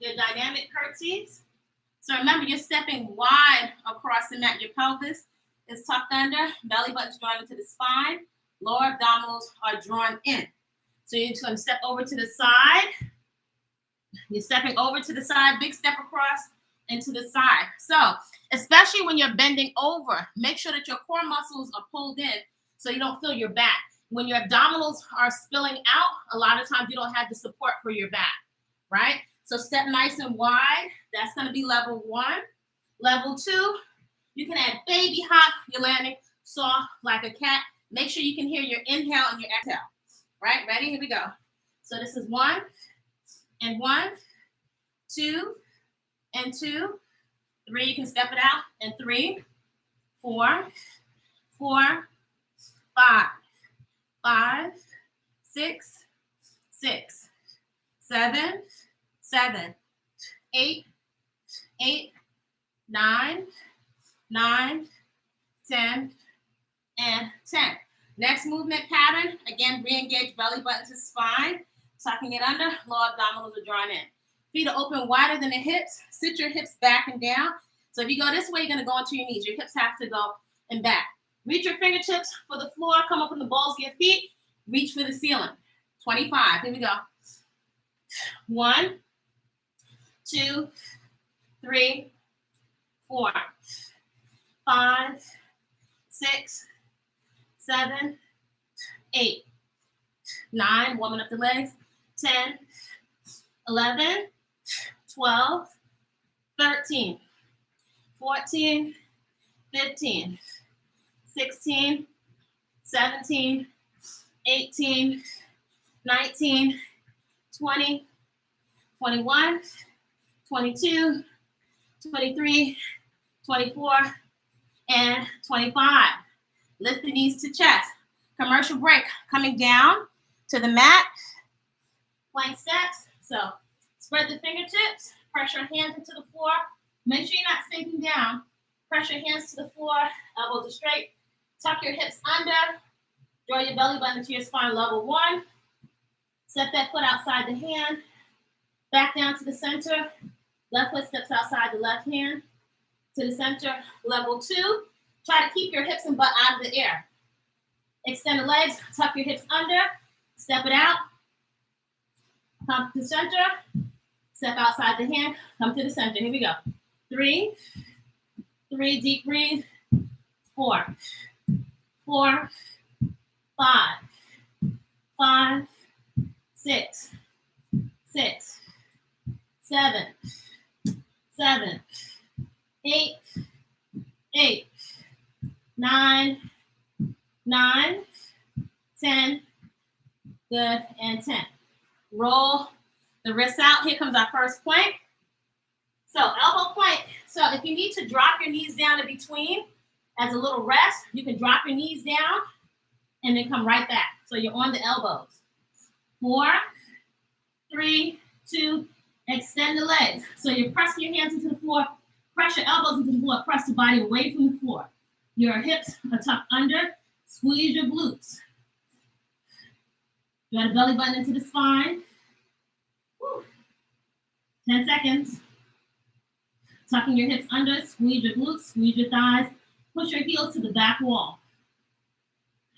your dynamic curtsies. So remember, you're stepping wide across the mat. Your pelvis is tucked under, belly button's drawn into the spine, lower abdominals are drawn in. So you're just going to step over to the side. You're stepping over to the side, big step across into the side. So especially when you're bending over, make sure that your core muscles are pulled in so you don't feel your back. When your abdominals are spilling out, a lot of times you don't have the support for your back, right? So step nice and wide. That's going to be level 1. Level 2, you can add baby hop. You're landing soft like a cat. Make sure you can hear your inhale and your exhale, right? Ready? Here we go. So this is 1 and 1, 2 and 2, 3. You can step it out. And 3, 4, 4, 5, 5, 6, 6, 7, 7, 8, 8, 9, 9, 10, and 10. Next movement pattern, again, re-engage belly button to spine, tucking it under, lower abdominals are drawn in. Feet are open wider than the hips. Sit your hips back and down. So if you go this way, you're going to go onto your knees. Your hips have to go and back. Reach your fingertips for the floor. Come up in the balls of your feet. Reach for the ceiling. 25. Here we go. 1, 2, 3, 4, 5, 6, 7, 8, 9. Warming up the legs. 10, 11, 12, 13, 14, 15, 16, 17, 18, 19, 20, 21, 22, 23, 24, and 25. Lift the knees to chest. Commercial break. Coming down to the mat. Plank steps. So spread the fingertips. Press your hands into the floor. Make sure you're not sinking down. Press your hands to the floor. Elbows are straight. Tuck your hips under. Draw your belly button to your spine. Level 1. Set that foot outside the hand. Back down to the center. Left foot steps outside the left hand. To the center. Level 2. Try to keep your hips and butt out of the air. Extend the legs. Tuck your hips under. Step it out. Come to the center. Step outside the hand. Come to the center. Here we go. 3. 3. Deep breathe. 4. 4. 5. 5. 6. 6. 7. 7. 8. 8. 9. 9. 10. Good. And 10. Roll the wrists out. Here comes our first plank. So elbow plank. So if you need to drop your knees down in between as a little rest, you can drop your knees down and then come right back. So you're on the elbows. 4, 3, 2, extend the legs. So you're pressing your hands into the floor. Press your elbows into the floor. Press the body away from the floor. Your hips are tucked under. Squeeze your glutes. Draw the belly button into the spine. Woo. 10 seconds. Tucking your hips under. Squeeze your glutes. Squeeze your thighs. Push your heels to the back wall.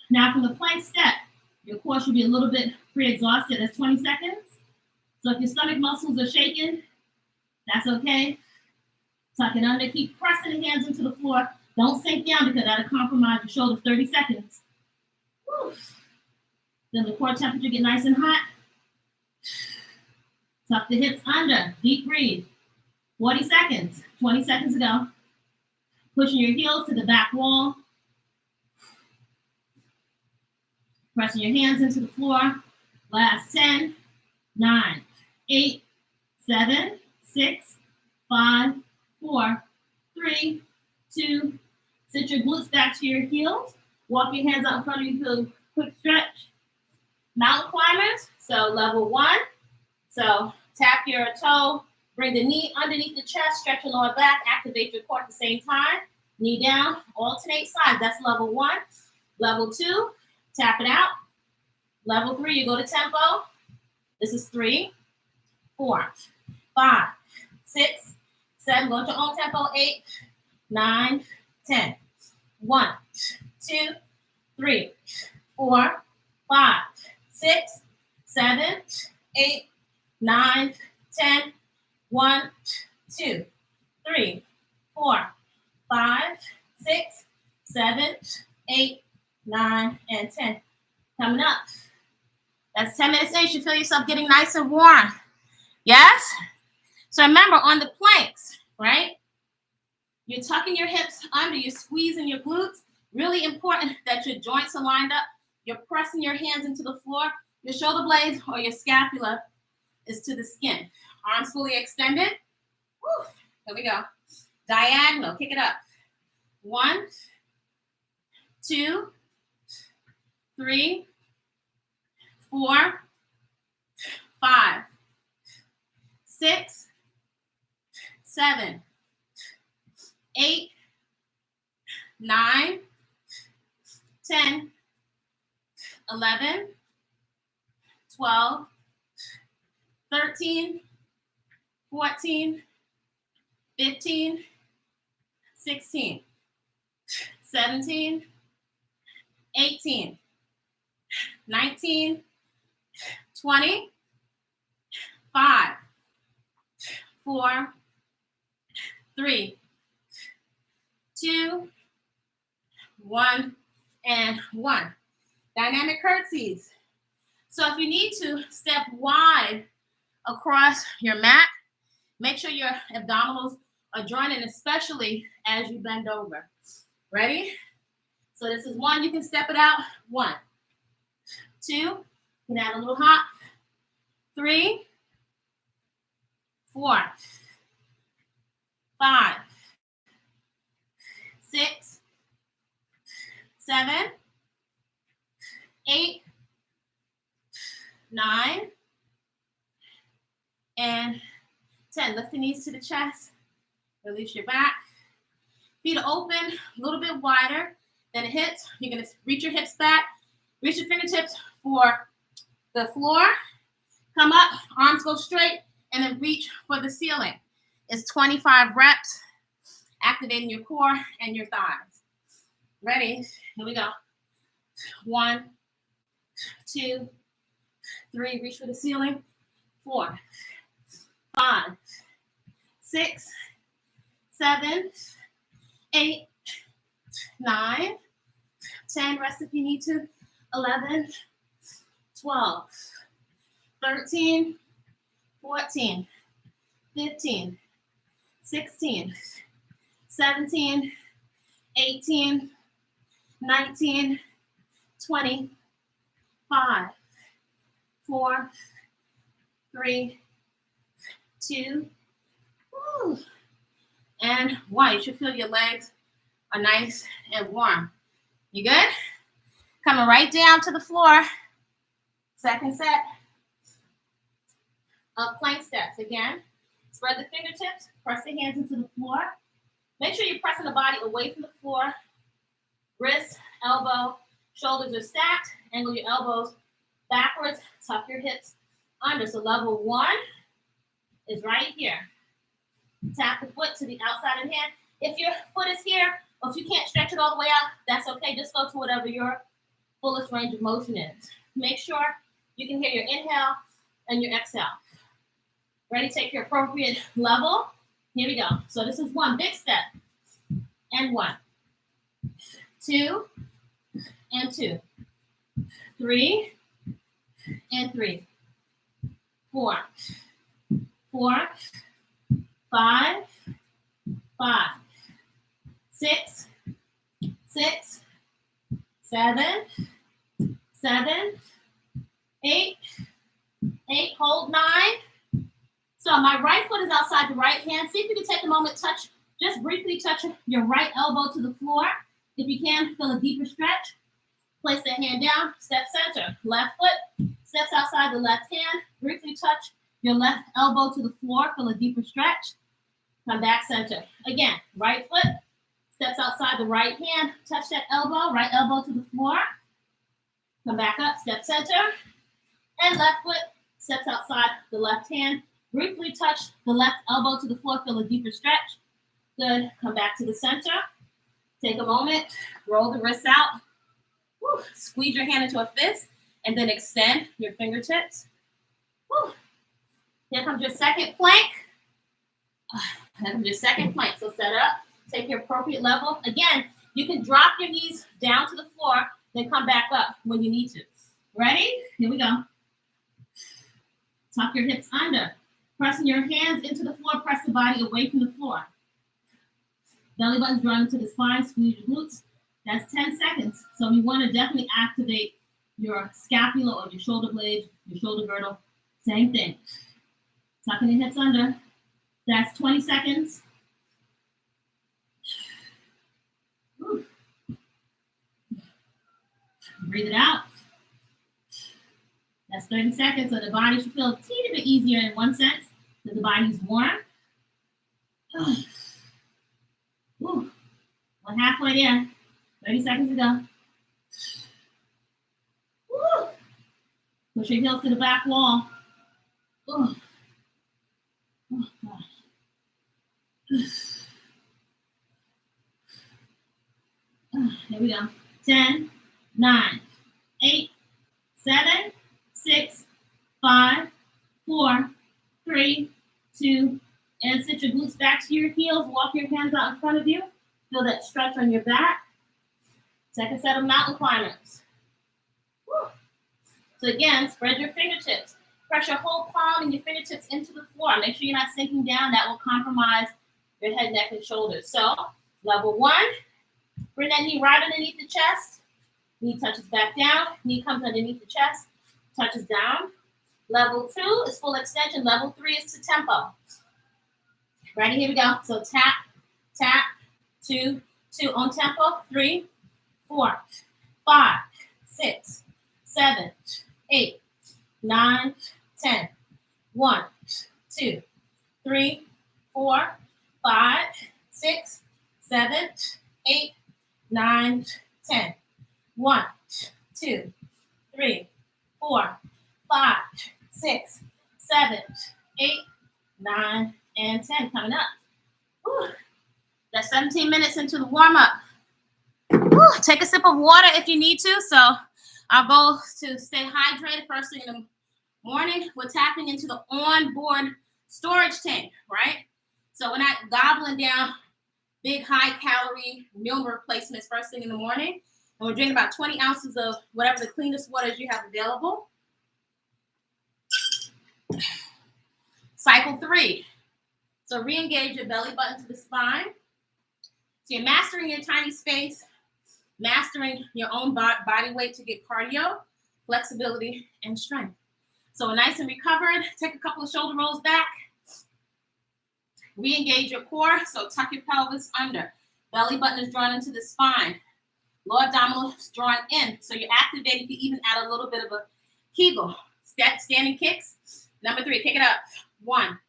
Now from the plank step, your core should be a little bit pre-exhausted. That's 20 seconds. So if your stomach muscles are shaking, that's okay. Tuck it under. Keep pressing the hands into the floor. Don't sink down because that'll compromise your shoulders. 30 seconds. Woo. Then the core temperature get nice and hot. Tuck the hips under. Deep breathe. 40 seconds. 20 seconds to go. Pushing your heels to the back wall. Pressing your hands into the floor. Last 10, 9, 8, 7, 6, 5, 4, 3, 2. Sit your glutes back to your heels. Walk your hands out in front of you for a quick stretch. Mountain climbers. So level 1. So tap your toe. Bring the knee underneath the chest. Stretch your lower back. Activate your core at the same time. Knee down. Alternate sides. That's level 1. Level 2. Tap it out. Level 3, you go to tempo. This is 3, 4, 5, 6, 7, go at your own tempo, 8, 9, 10. 1, 2, 3, 4, 5, 6, 7, 8, 9, 10. 1, 2, 3, 4, 5, 6, 7, 8, 9, and 10. Coming up. That's 10 minutes in. You should feel yourself getting nice and warm. Yes? So remember, on the planks, right? You're tucking your hips under. You're squeezing your glutes. Really important that your joints are lined up. You're pressing your hands into the floor. Your shoulder blades or your scapula is to the skin. Arms fully extended. Woo. Here we go. Diagonal. Kick it up. 1, 2, 3, 4, 5, 6, 7, 8, 9, 10, 11, 12, 13, 14, 15, 16, 17, 18, 19, 20, 5, 4, 3, 2, 1, and 1. Dynamic curtsies. So if you need to step wide across your mat, make sure your abdominals are joining, especially as you bend over. Ready? So this is 1. You can step it out. 1, 2. You can add a little hop. 3, 4, 5, 6, 7, 8, 9, and 10. Lift the knees to the chest. Release your back. Feet are open, a little bit wider than the hips. You're going to reach your hips back. Reach your fingertips for the floor. Come up, arms go straight, and then reach for the ceiling. It's 25 reps, activating your core and your thighs. Ready? Here we go. 1, 2, 3, reach for the ceiling. 4, 5, 6, 7, 8, 9, 10. Rest if you need to. 11, 12, 13, 14, 15, 16, 17, 18, 19, 20, 5, 4, 3, 2, and 1. You should feel your legs are nice and warm. You good? Coming right down to the floor. Second set of plank steps. Again, spread the fingertips, press the hands into the floor. Make sure you're pressing the body away from the floor. Wrist, elbow, shoulders are stacked. Angle your elbows backwards. Tuck your hips under. So level 1 is right here. Tap the foot to the outside of the hand. If your foot is here, or if you can't stretch it all the way out, that's okay. Just go to whatever your fullest range of motion is. Make sure you can hear your inhale and your exhale. Ready? Take your appropriate level. Here we go. So this is 1 big step. And 1. 2. And 2. 3. And 3. 4. 4. 5. 5. 6. 6. 7. 7. 8. 8. Hold 9. So my right foot is outside the right hand. See if you can take a moment, just briefly touch your right elbow to the floor. If you can, feel a deeper stretch. Place the hand down, step center. Left foot steps outside the left hand. Briefly touch your left elbow to the floor. Feel a deeper stretch. Come back center. Again, right foot steps outside the right hand. Touch that elbow, right elbow to the floor. Come back up, step center. And left foot steps outside the left hand. Briefly touch the left elbow to the floor, feel a deeper stretch. Good. Come back to the center. Take a moment, roll the wrists out. Woo. Squeeze your hand into a fist, and then extend your fingertips. Woo. Here comes your second plank. Here comes your second plank. So set up, take your appropriate level. Again, you can drop your knees down to the floor, then come back up when you need to. Ready? Here we go. Tuck your hips under. Pressing your hands into the floor, press the body away from the floor. Belly button's drawn into the spine, squeeze your glutes. That's 10 seconds. So you want to definitely activate your scapula or your shoulder blade, your shoulder girdle. Same thing. Tucking your hips under. That's 20 seconds. Whew. Breathe it out. That's 30 seconds. So the body should feel a teeny bit easier in one sense, because the body's warm. Whew. We're halfway there. 30 seconds to go. Woo. Push your heels to the back wall. Oh, oh gosh. Here we go. 10, 9, 8, 7, 6, 5, 4, 3, 2, and sit your glutes back to your heels. Walk your hands out in front of you. Feel that stretch on your back. Second set of mountain climbers. Woo. So again, spread your fingertips. Press your whole palm and your fingertips into the floor. Make sure you're not sinking down. That will compromise your head, neck, and shoulders. So level 1, bring that knee right underneath the chest. Knee touches back down. Knee comes underneath the chest, touches down. Level 2 is full extension. Level 3 is to tempo. Ready? Here we go. So tap, tap, 2, 2 on tempo. 3, 4, 5, 6, 7, 8, 9, 10. 1, 2, 3, 4, 5, 6, 7, 8, 9, 10. 1, 2, 3, 4, 5, 6, 7, 8, 9, and 10. Coming up. Whew. That's 17 minutes into the warm-up. Take a sip of water if you need to. So our goal is to stay hydrated first thing in the morning. We're tapping into the onboard storage tank, right? So we're not gobbling down big high-calorie meal replacements first thing in the morning. And we're drinking about 20 ounces of whatever the cleanest waters you have available. Cycle 3. So re-engage your belly button to the spine. So you're mastering your tiny space, mastering your own body weight to get cardio, flexibility, and strength. So we're nice and recovered. Take a couple of shoulder rolls back. Re-engage your core. So tuck your pelvis under. Belly button is drawn into the spine. Lower abdominal is drawn in. So you're activating. You can even add a little bit of a Kegel. Standing kicks. Number 3, kick it up. 1,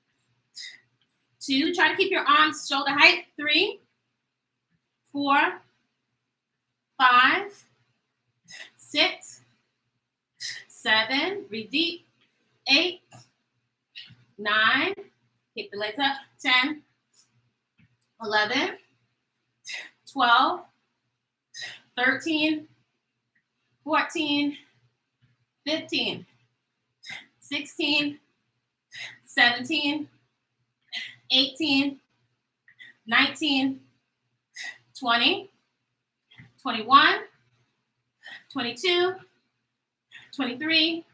2. Try to keep your arms shoulder height. 3, 4, 5, 6, 7. Breathe deep. 8, 9. Kick the legs up. 10, 11, 12, 13, 14, 15, 16, 17, 18, 19, 20, 21, 22, 23,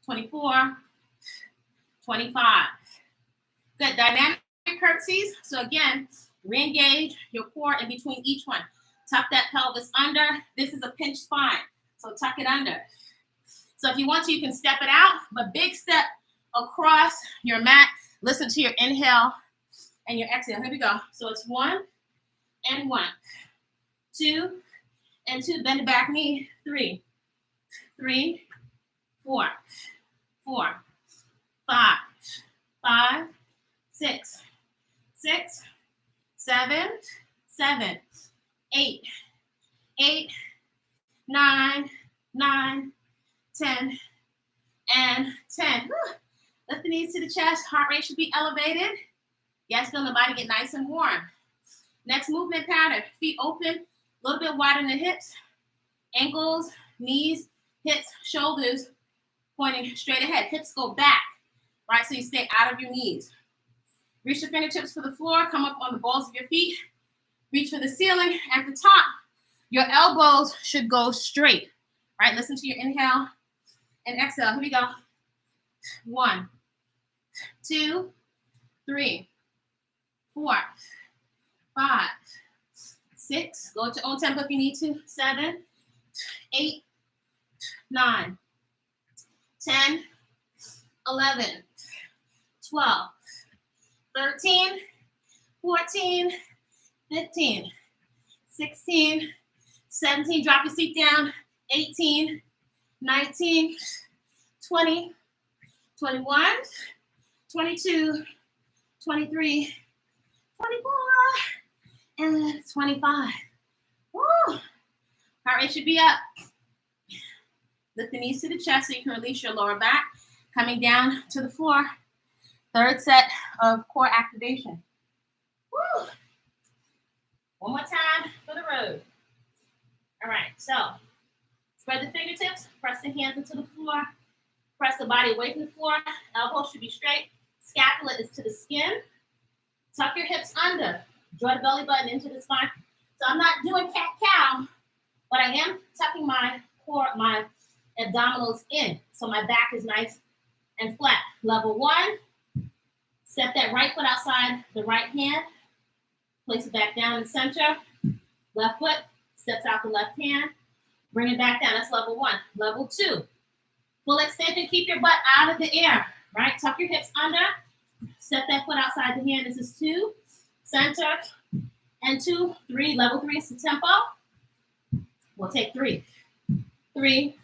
24, 25. Good. Dynamic curtsies. So again, re-engage your core in between each one. Tuck that pelvis under. This is a pinch spine. So tuck it under. So if you want to, you can step it out, but big step across your mat. Listen to your inhale and your exhale. Here we go. So it's 1 and 1, 2 and 2. Bend the back knee. 3, 3, 4, 4, 5, 5, 6, 6, 7, 7, 8, 8, 9, 9, 10, and 10. Lift the knees to the chest. Heart rate should be elevated. Yes, feel the body get nice and warm. Next movement pattern. Feet open, a little bit wider than the hips. Ankles, knees, hips, shoulders pointing straight ahead. Hips go back, right? So you stay out of your knees. Reach your fingertips for the floor. Come up on the balls of your feet. Reach for the ceiling. At the top, your elbows should go straight, right? Listen to your inhale and exhale. Here we go. 1, 2, 3, 4, 5, 6. Go at your own tempo if you need to. 7, 8, 9, 10, 11, 12, 13, 14, 15, 16, 17. Drop your seat down. 18, 19, 20, 21, 22, 23, 24, and 25. Woo! Heart rate should be up. Lift the knees to the chest so you can release your lower back. Coming down to the floor. Third set of core activation. Woo! One more time for the road. All right, so spread the fingertips, press the hands into the floor, press the body away from the floor. Elbows should be straight. Scapula is to the skin. Tuck your hips under. Draw the belly button into the spine. So I'm not doing cat-cow, but I am tucking my core, my abdominals in. So my back is nice and flat. Level 1, step that right foot outside the right hand. Place it back down in the center. Left foot steps out the left hand. Bring it back down. That's level 1. Level 2, full extension. Keep your butt out of the air, right? Tuck your hips under. Step that foot outside the hand. This is 2. Center and 2. 3. Level 3 is the tempo. We'll take 3. 3,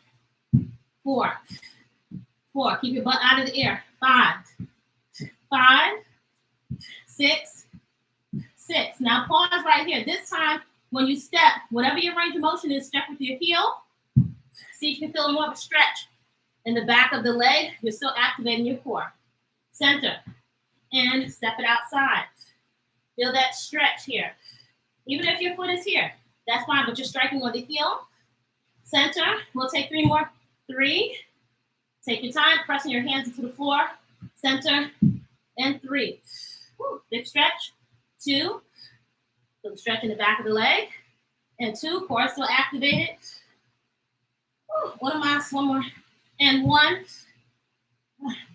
4. 4. Keep your butt out of the air. 5. 5, 6. 6. Now pause right here. This time, when you step, whatever your range of motion is, step with your heel. See if you can feel more of a stretch in the back of the leg. You're still activating your core. Center and step it outside. Feel that stretch here. Even if your foot is here, that's fine, but you're striking on the heel. Center. We'll take 3 more. 3. Take your time, pressing your hands into the floor. Center and 3. Woo, big stretch. 2. Feel the stretch in the back of the leg. And 2. Core still activated. Woo, one more. And 1.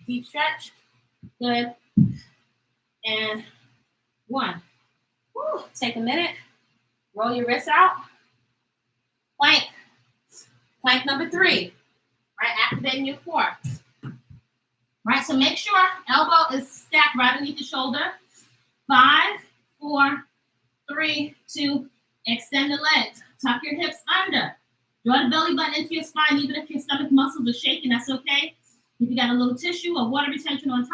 Deep stretch. Good. And 1. Woo, take a minute. Roll your wrists out. Plank. Plank number 3. Right, activating your core. Right, so make sure elbow is stacked right underneath the shoulder. 5, 4, 3, 2. Extend the legs. Tuck your hips under. Draw the belly button into your spine. Even if your stomach muscles are shaking, that's okay. If you got a little tissue or water retention on top,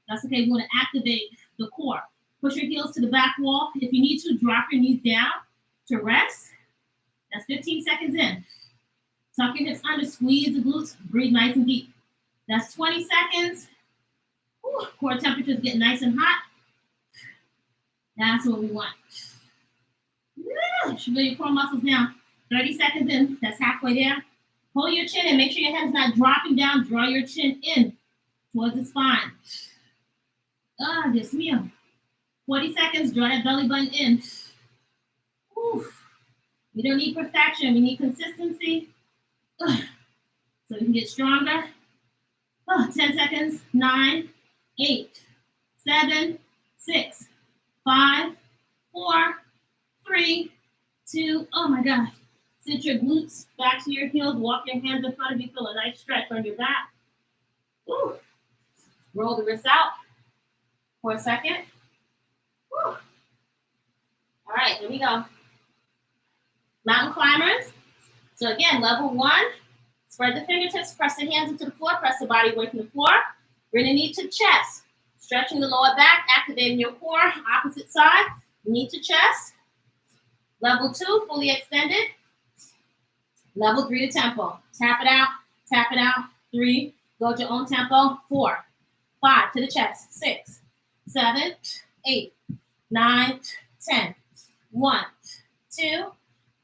that's okay. We want to activate the core. Push your heels to the back wall. If you need to, drop your knees down to rest. That's 15 seconds in. Tuck your hips under, squeeze the glutes, breathe nice and deep. That's 20 seconds. Whew, core temperatures get nice and hot. That's what we want. Should feel your core muscles now. 30 seconds in, that's halfway there. Hold your chin in, make sure your head's not dropping down. Draw your chin in towards the spine. Dios mío. 40 seconds, draw that belly button in. Whew. We don't need perfection, we need consistency. So we can get stronger. 10 seconds. 9, 8, 7, 6, 5, 4, 3, 2. Oh my gosh. Sit your glutes back to your heels. Walk your hands in front of you. Feel a nice stretch on your back. Woo. Roll the wrists out for a second. Woo. All right, here we go. Mountain climbers. So again, level 1, spread the fingertips, press the hands into the floor, press the body away from the floor. Bring the knee to chest, stretching the lower back, activating your core. Opposite side, knee to chest. Level 2, fully extended. Level 3 to tempo. Tap it out, 3. Go at your own tempo. 4, 5 to the chest. 6, 7, 8, 9, 10. 1, 2,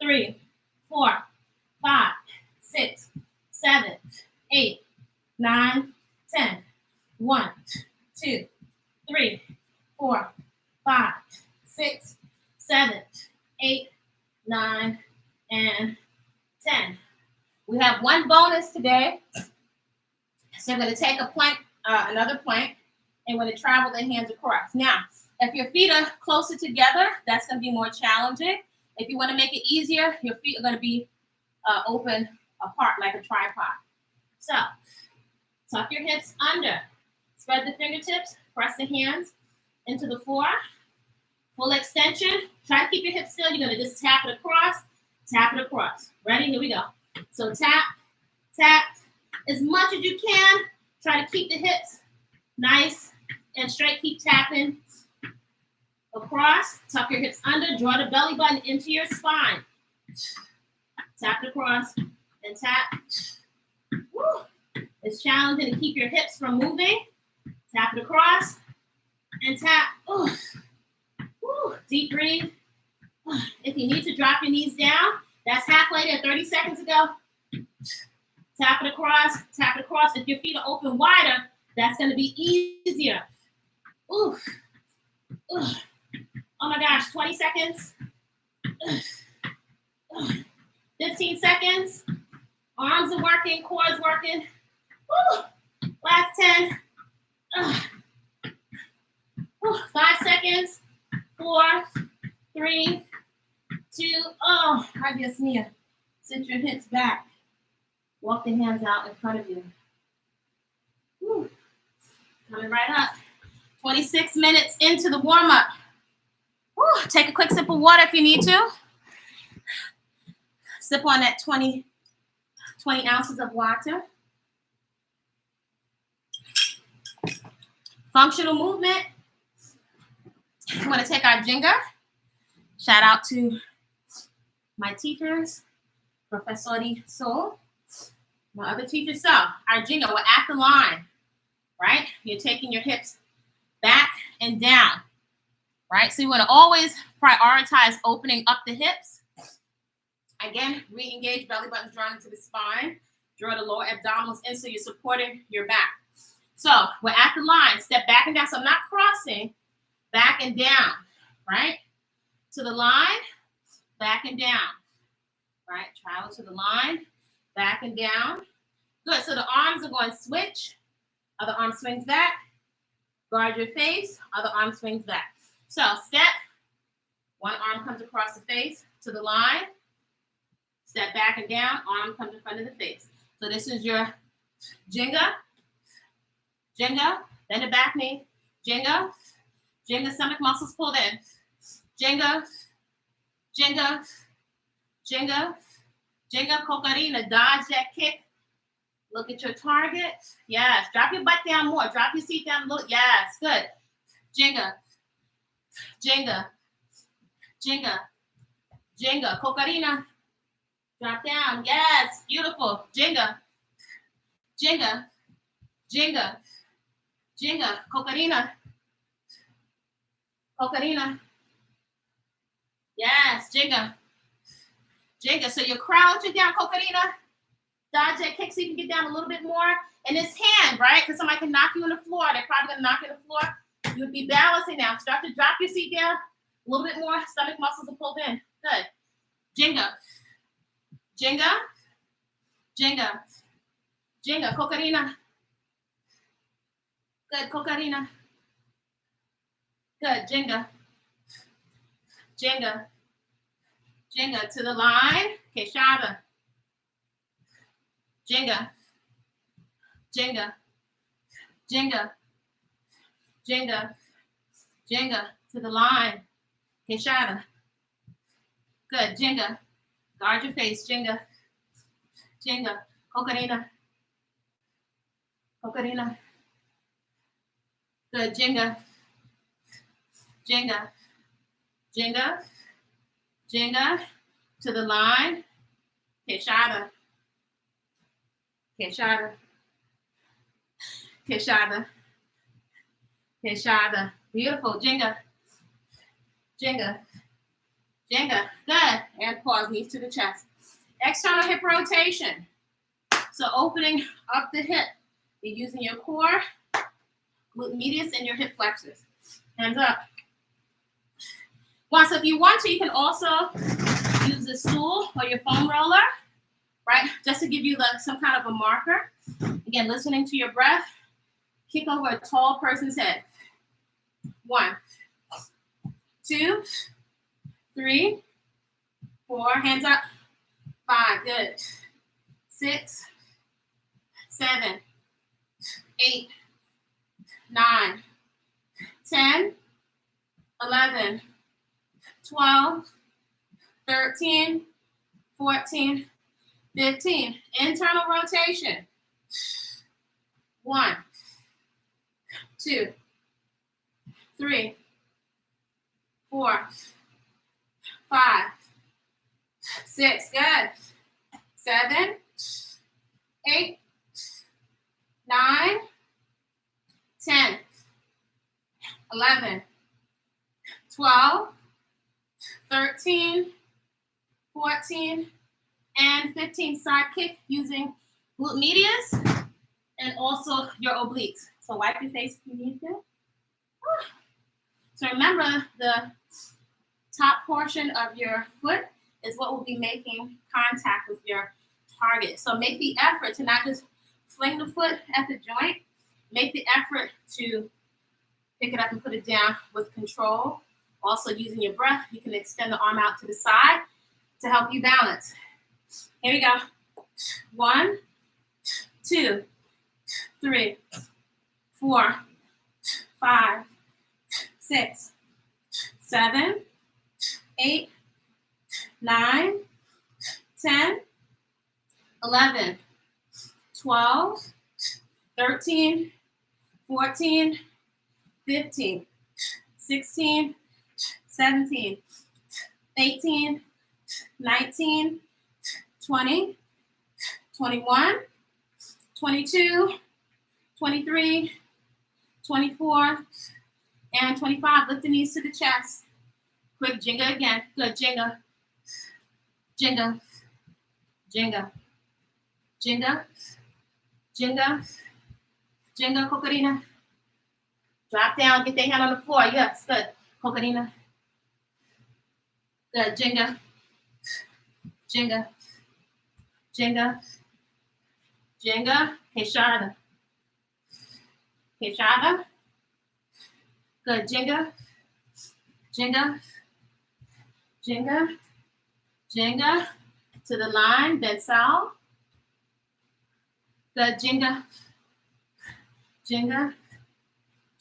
3, 4, 5, 6, 7, 8, 9, 10. 1, 2, 3, 4, 5, 6, 7, 8, 9, and 10. We have one bonus today. So I'm going to take a plank, another plank, and we're going to travel the hands across. Now, if your feet are closer together, that's going to be more challenging. If you want to make it easier, your feet are going to be open apart like a tripod. So, tuck your hips under. Spread the fingertips. Press the hands into the floor. Full extension. Try to keep your hips still. You're going to just tap it across. Tap it across. Ready? Here we go. So tap, tap. As much as you can. Try to keep the hips nice and straight. Keep tapping across. Tuck your hips under. Draw the belly button into your spine. Tap it across and tap. Woo. It's challenging to keep your hips from moving. Tap it across and tap. Ooh. Woo. Deep breathe. If you need to drop your knees down, that's halfway there 30 seconds ago. Tap it across, tap it across. If your feet are open wider, that's going to be easier. Ooh. Ooh. Oh my gosh, 20 seconds. 15 seconds. Arms are working, core is working. Woo. Last 10. 5 seconds. 4, 3, 2. Oh, I just need to sit your hips back. Walk the hands out in front of you. Woo. Coming right up. 26 minutes into the warm-up. Woo. Take a quick sip of water if you need to. Sip on that 20 ounces of water. Functional movement. I'm going to take our Jenga. Shout out to my teachers, Kwasapeacefull, my other teachers. So our Jenga, we're at the line, right? You're taking your hips back and down, right? So you want to always prioritize opening up the hips. Again, re-engage belly buttons drawn into the spine. Draw the lower abdominals in so you're supporting your back. So we're at the line. Step back and down. So I'm not crossing. Back and down, right? To the line, back and down, right? Travel to the line, back and down. Good. So the arms are going to switch. Other arm swings back. Guard your face. Other arm swings back. So step. One arm comes across the face to the line. Step back and down. Arm comes in front of the face. So this is your Jenga. Jenga. Bend the back knee. Jenga. Jenga. Stomach muscles pulled in. Jenga. Jenga. Jenga. Jenga. Cocarina. Dodge that kick. Look at your target. Yes. Drop your butt down more. Drop your seat down a little. Yes. Good. Jenga. Jenga. Jenga. Jenga. Cocarina. Drop down. Yes. Beautiful. Jenga. Jenga. Jenga. Jenga. Cocarina. Cocarina. Yes. Jenga. Jenga. So you're crouching down, Cocarina. Dodge that kick so you can get down a little bit more. And this hand, right? Because somebody can knock you on the floor. They're probably going to knock you on the floor. You would be balancing now. Start to drop your seat down. A little bit more. Stomach muscles are pulled in. Good. Jenga. Jenga. Jenga. Jenga. Cocarina. Good. Cocarina. Good. Jenga. Jenga. Jenga. To the line. Cashapp. Jenga. Jenga. Jenga. Jenga. Jenga. To the line. Cashapp. Good. Jenga. Guard your face. Jenga. Jenga. Cocarina. Cocarina. Good. Jenga. Jenga. Jenga. Jenga. To the line. Cashapp. Cashapp. Cashapp. Keshada. Beautiful. Jenga. Jenga. Jenga. Good. And pause. Knees to the chest. External hip rotation. So opening up the hip. You're using your core, glute medius, and your hip flexors. Hands up. Well, so if you want to, you can also use a stool or your foam roller, right? Just to give you some kind of a marker. Again, listening to your breath. Kick over a tall person's head. 1, 2, 3, 4. Hands up. 5. Good. 6, 7, 8, 9, 10, 11, 12, 13, 14, 15. Internal rotation. 1, 2, 3, 4, 5, 6. Good. 7, 8, 9, 10, 11, 12, 13, 14, and 15. Side kick using glute medius and also your obliques. So wipe your face if you need to. So remember, the top portion of your foot is what will be making contact with your target. So make the effort to not just fling the foot at the joint. Make the effort to pick it up and put it down with control. Also using your breath, you can extend the arm out to the side to help you balance. Here we go. 1, 2, 3, 4, 5, 6, 7, 8, 9, 10, 11, 12, 13, 14, 15, 16, 17, 18, 19, 20, 21, 22, 23, 24, and 25. Lift the knees to the chest. Quick Jenga again. Good. Jenga. Jenga. Jenga. Jenga. Jenga. Jenga. Cocarina. Drop down. Get their hand on the floor. Yes. Good. Cocarina. Good. Jenga. Jenga. Jenga. Jenga. Cashapp. Cashapp. Good. Jenga. Jenga. Jenga. Jenga. To the line. Bensal. Good. Jenga. Jenga.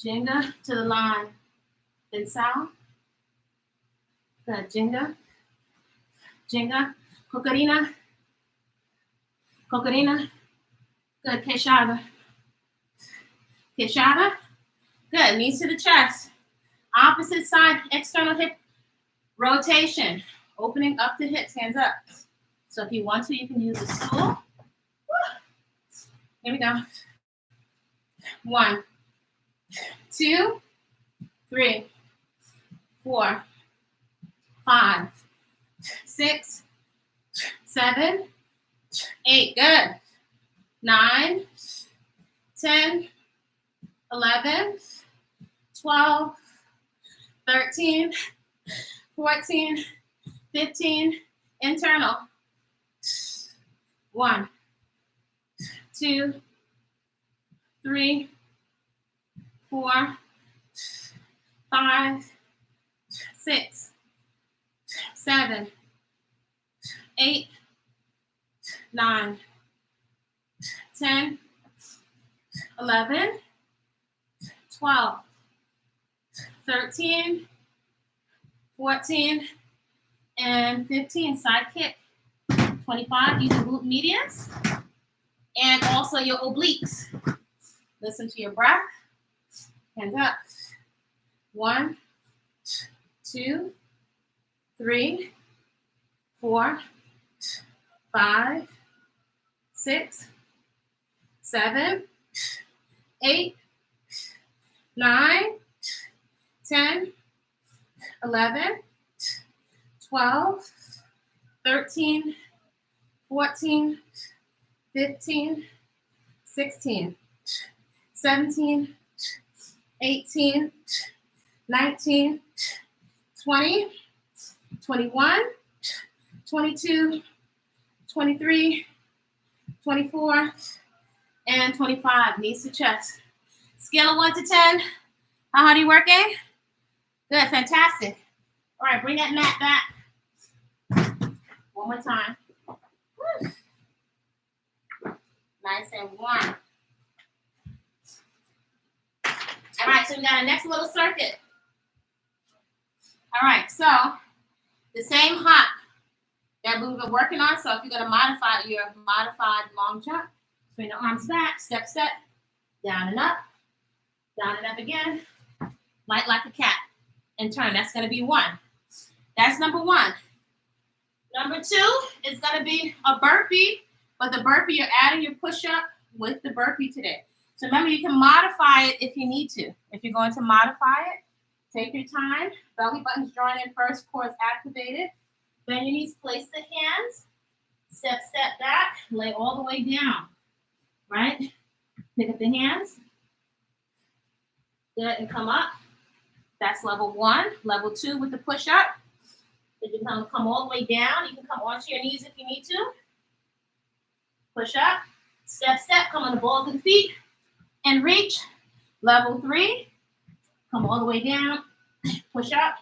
Jenga. To the line. Bensal. Good. Jenga. Jenga. Cocarina. Cocarina. Good. Cashapp. Cashapp. Good. Knees to the chest. Opposite side, external hip rotation. Opening up the hips, hands up. So if you want to, you can use a stool. Here we go. 1, 2, 3, 4, 5, 6, 7, 8. Good. 9, 10, 11, 12, 13, 14, 15. Internal. 1, 2, 3, 4, 5, 6, 7, 8, 9, 10, 11, 12, 13, 14, and 15. Side kick. 25 using glute medius and also your obliques. Listen to your breath. Hands up. 1, 2, 3, 4, 5, 6, 7, 8, 9, 10, 11, 12, 13, 14, 15, 16, 17, 18, 19, 20, 21, 22, 23, 24, and 25. Knees to chest. Scale of 1 to 10. How hard are you working? Good, fantastic. All right, bring that mat back. One more time. Woo. Nice and warm. All right, so we got a next little circuit. All right, so the same hop that we've been working on. So if you're going to modify your modified long jump, swing the arms back, step, step, down and up again, light like a cat, and turn. That's going to be 1. That's number 1. Number 2 is going to be a burpee, but the burpee, you're adding your push-up with the burpee today. So remember, you can modify it if you need to. If you're going to modify it, take your time. Belly button's drawn in first, core is activated. Bend your knees, place the hands. Step, step back, lay all the way down, right? Pick up the hands. Good, and come up. That's level 1. Level 2 with the push-up. You can come all the way down. You can come onto your knees if you need to. Push up. Step, step. Come on the balls of the feet. And reach. Level 3. Come all the way down. Push up.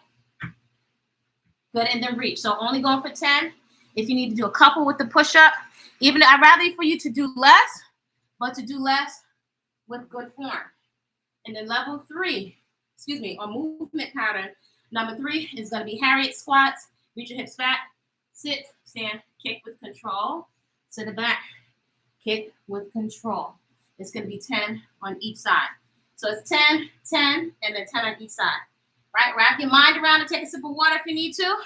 Good, and then reach. So only going for 10. If you need to do a couple with the push-up. Even I'd rather for you to do less, but to do less with good form. And then level 3, or movement pattern. Number 3 is going to be Harriet squats. Reach your hips back. Sit, stand, kick with control. Sit it back, kick with control. It's going to be 10 on each side. So it's 10, 10, and then 10 on each side. Right? Wrap your mind around and take a sip of water if you need to.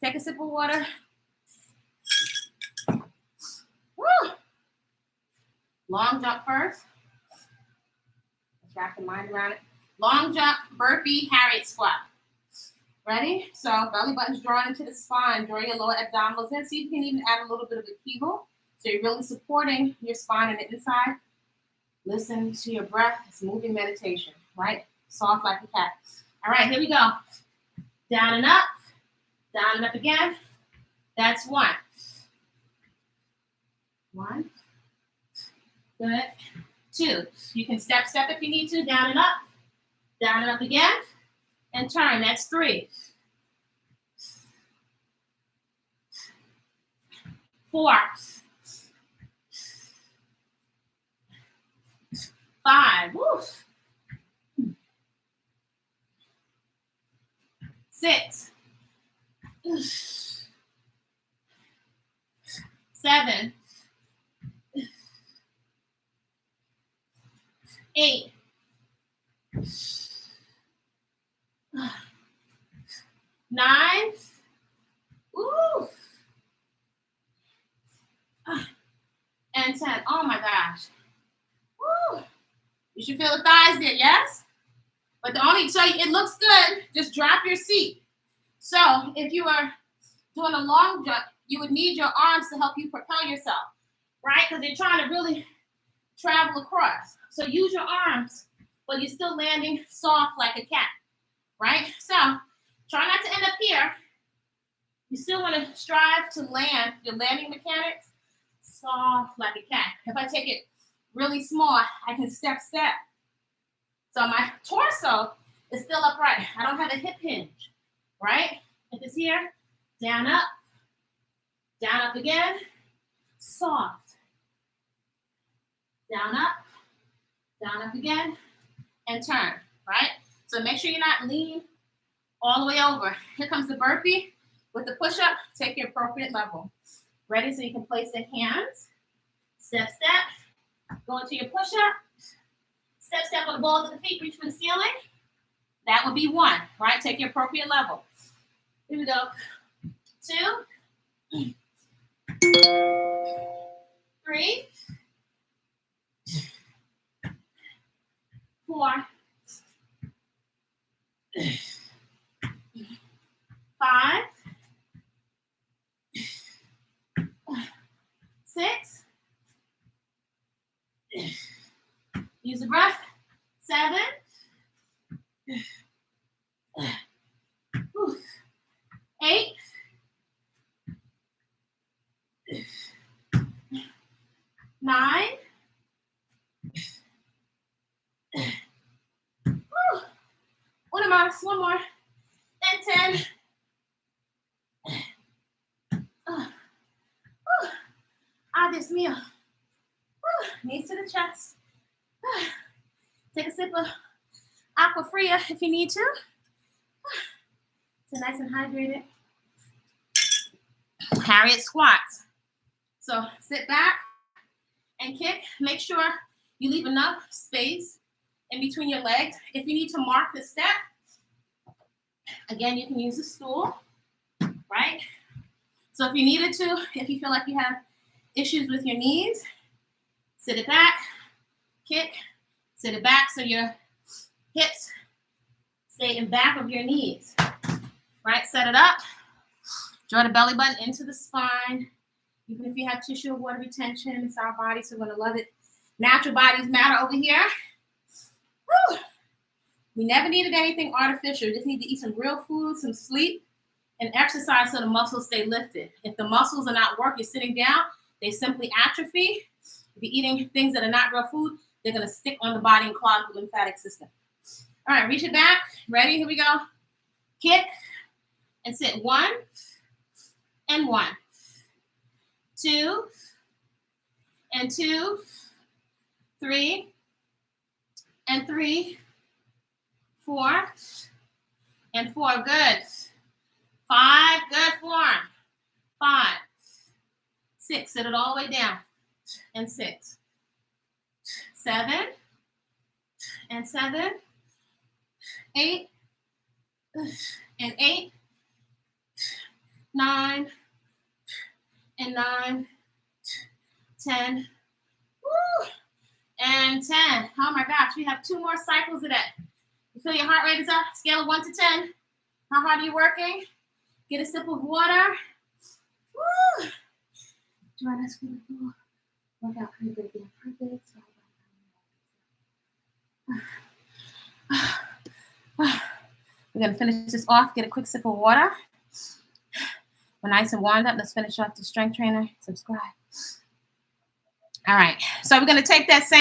Take a sip of water. Woo! Long jump first. Let's wrap your mind around it. Long jump, burpee, Harriet squat. Ready? So belly button's drawn into the spine. Draw your lower abdominals in. See if you can even add a little bit of a kegel. So you're really supporting your spine and the inside. Listen to your breath. It's moving meditation, right? Soft like a cat. All right, here we go. Down and up again. That's 1. 1. Good. 2. You can step if you need to. Down and up again. And turn. That's 3. 4. 5. Woo. 6. 7. 8. 9. Woo. And 10. Oh my gosh. Woo. You should feel the thighs there, yes? But so it looks good, just drop your seat. So if you are doing a long jump, you would need your arms to help you propel yourself, right? Because you're trying to really travel across. So use your arms, but you're still landing soft like a cat, right? So try not to end up here. You still want to strive to land your landing mechanics soft like a cat. If I take it really small, I can step. So my torso is still upright. I don't have a hip hinge, right? If it's here, down up again, soft. Down up again, and turn, right? So make sure you're not lean all the way over. Here comes the burpee. With the push-up, take your appropriate level. Ready? So you can place the hands. Step. Go into your push-up. Step on the balls of the feet. Reach for the ceiling. That would be 1, right? Take your appropriate level. Here we go. 2. 3. 4. 5, 6. Use the breath. 7. 8. 9. One more. And 10. This meal. Knees to the chest. Take a sip of aqua fria if you need to. So nice and hydrated. Harriet squats. So sit back and kick. Make sure you leave enough space in between your legs. If you need to mark the step, again, you can use a stool, right? So if you needed to, if you feel like you have issues with your knees, sit it back, kick, sit it back so your hips stay in back of your knees, right? Set it up, draw the belly button into the spine. Even if you have tissue or water retention, it's our body, so we're gonna love it. Natural bodies matter over here. Woo. We never needed anything artificial. We just need to eat some real food, some sleep, and exercise so the muscles stay lifted. If the muscles are not working, sitting down, they simply atrophy. If you're eating things that are not real food, they're gonna stick on the body and clog the lymphatic system. All right, reach it back. Ready? Here we go. Kick and sit. 1 and 1. 2 and 2. 3 and 3. 4 and 4. Good. 5. Good form. 5. 6. Sit it all the way down. And 6. 7 and 7. 8 and 8. 9 and 9. 10. Woo! And 10. Oh my gosh, we have 2 more cycles of that. You feel your heart rate is up? Scale of 1 to 10. How hard are you working? Get a sip of water. Woo! Join us for the full workout. Pretty good again. Perfect. We're going to finish this off. Get a quick sip of water. We're nice and warmed up. Let's finish off the strength trainer. Subscribe. All right. So we're going to take that same